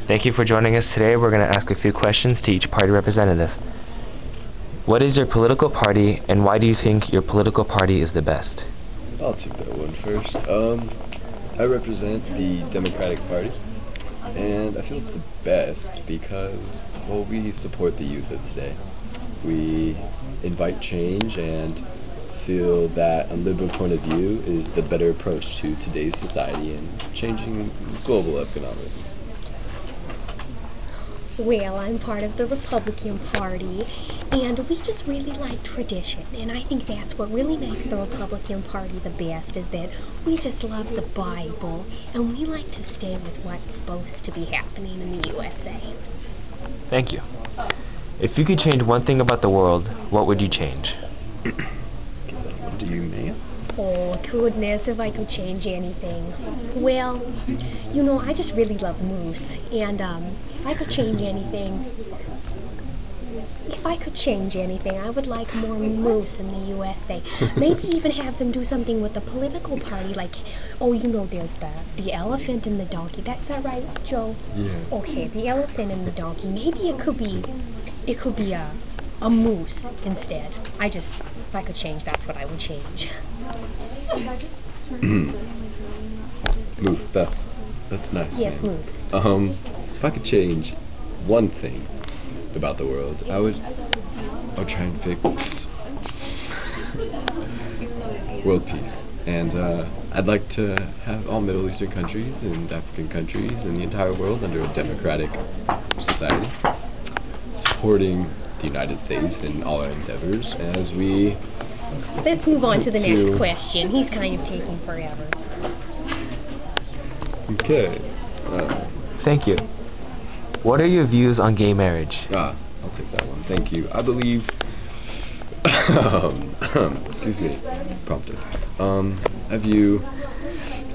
Thank you for joining us today. We're going to ask a few questions to each party representative. What is your political party, and why do you think your political party is the best? I'll take that one first. I represent the Democratic Party, and I feel it's the best because, well, we support the youth of today. We invite change and feel that a liberal point of view is the better approach to today's society and changing global economics. Well, I'm part of the Republican Party, and we just really like tradition, and I think that's what really makes the Republican Party the best, is that we just love the Bible, and we like to stay with what's supposed to be happening in the USA. Thank you. If you could change one thing about the world, what would you change? What do you mean? Oh, goodness, if I could change anything. Well, you know, I just really love moose, and if I could change anything, I would like more moose in the USA. Maybe even have them do something with the political party, like, oh, you know, there's the elephant and the donkey. That's that right, Joe? Yes. Okay, the elephant and the donkey. Maybe it could be a moose instead. If I could change, that's what I would change. Moose, that's nice. Yes, man. moose. If I could change one thing about the world, I would try and fix world peace. And I'd like to have all Middle Eastern countries and African countries and the entire world under a democratic society, supporting the United States in all our endeavors as we... Let's move on to the next question. He's kind of taking forever. Okay. Thank you. What are your views on gay marriage? I'll take that one. Thank you. I believe... excuse me. Prompted. I view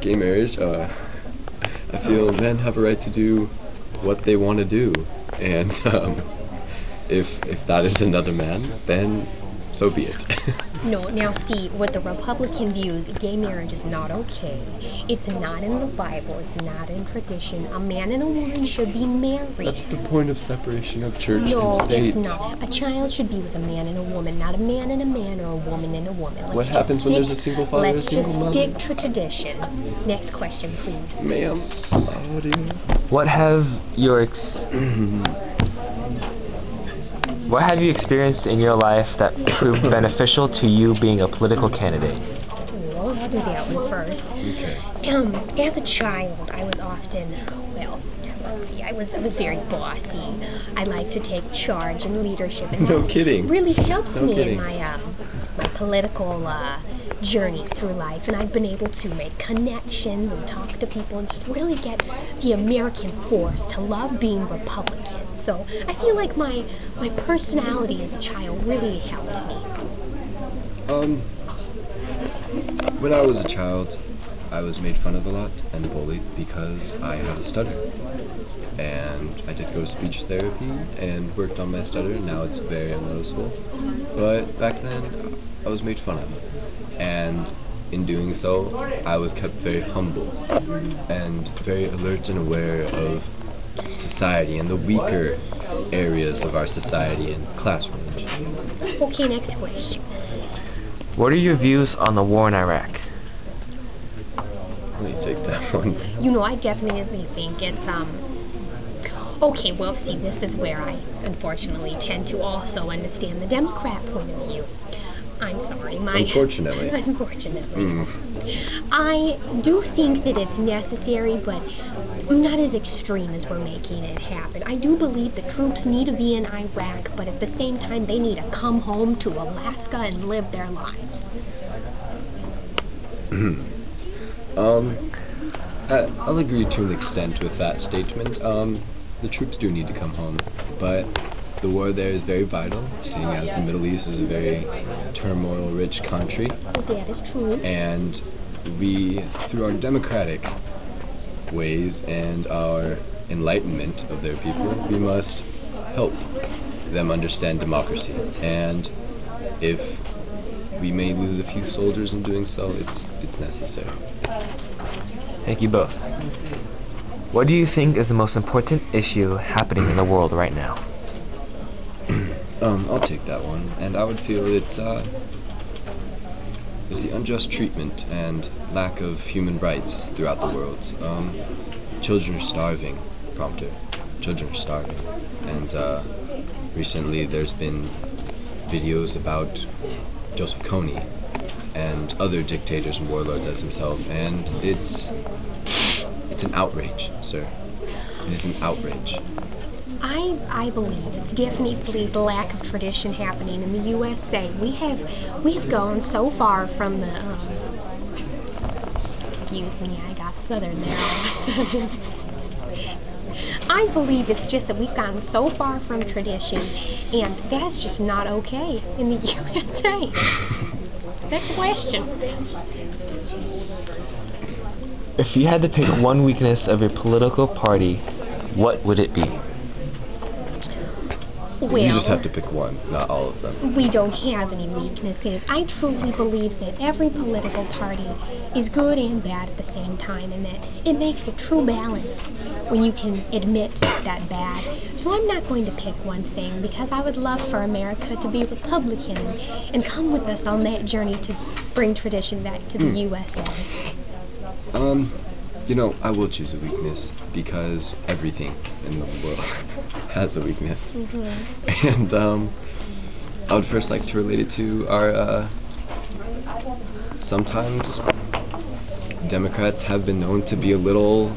gay marriage, I feel men have a right to do what they want to do. And, if that is another man, then so be it. No, now see, with the Republican views, gay marriage is not okay. It's not in the Bible. It's not in tradition. A man and a woman should be married. That's the point of separation of church no, and state. No, it's not. A child should be with a man and a woman, not a man and a man or a woman and a woman. What happens when there's a single father and a single mother? Let's just stick to tradition. Next question, please. Ma'am, what do you... What have you experienced in your life that proved beneficial to you being a political candidate? Well, I'll do that one first. Okay. As a child, I was often, well, let's see, I was very bossy. I like to take charge and leadership, and No kidding. really helps me kidding. in my political journey through life, and I've been able to make connections and talk to people and just really get the American force to love being Republican. So I feel like my personality as a child really helped me. When I was a child, I was made fun of a lot and bullied because I had a stutter. And I did go to speech therapy and worked on my stutter. Now it's very unnoticeable. But back then, I was made fun of. And in doing so, I was kept very humble and very alert and aware of society and the weaker areas of our society and class range. Okay, next question. What are your views on the war in Iraq? Let me take that one. You know, I definitely think it's, okay, well, see, this is where I, unfortunately, tend to also understand the Democrat point of view. I'm sorry, Unfortunately. Unfortunately. I do think that it's necessary, but not as extreme as we're making it happen. I do believe the troops need to be in Iraq, but at the same time, they need to come home to Alaska and live their lives. I'll agree to an extent with that statement. The troops do need to come home, but the war there is very vital, seeing as the Middle East is a very turmoil-rich country. That is true. And we, through our democratic ways and our enlightenment of their people, we must help them understand democracy. And if we may lose a few soldiers in doing so, it's necessary. Thank you both. What do you think is the most important issue happening in the world right now? I'll take that one, and I would feel it's the unjust treatment and lack of human rights throughout the world. Children are starving, prompter. Children are starving, and recently there's been videos about Joseph Kony and other dictators and warlords as himself, and it's an outrage, sir. It is an outrage. I believe it's definitely the lack of tradition happening in the USA. We've gone so far from the excuse me, I got southern there all of a sudden. I believe it's just that we've gotten so far from tradition, and that's just not okay in the USA. Next question. If you had to pick one weakness of your political party, what would it be? Well, you just have to pick one, not all of them. We don't have any weaknesses. I truly believe that every political party is good and bad at the same time, and that it makes a true balance when you can admit that bad. So I'm not going to pick one thing, because I would love for America to be Republican and come with us on that journey to bring tradition back to the USA. You know, I will choose a weakness, because everything in the world has a weakness. And I would first like to relate it to our sometimes Democrats have been known to be a little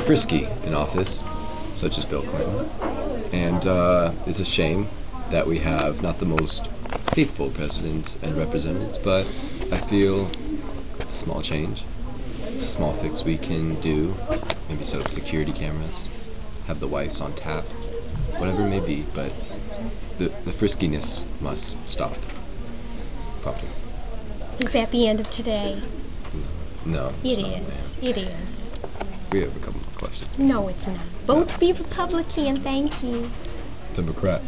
frisky in office, such as Bill Clinton. And it's a shame that we have not the most faithful presidents and representatives, but I feel it's a small change. It's a small fix we can do. Maybe set up security cameras, have the wives on tap, whatever it may be, but the friskiness must stop. Properly. Is that the end of today? No, it's not, ma'am. It is. We have a couple more questions. No, it's not. Vote to be Republican. Thank you. Democrat.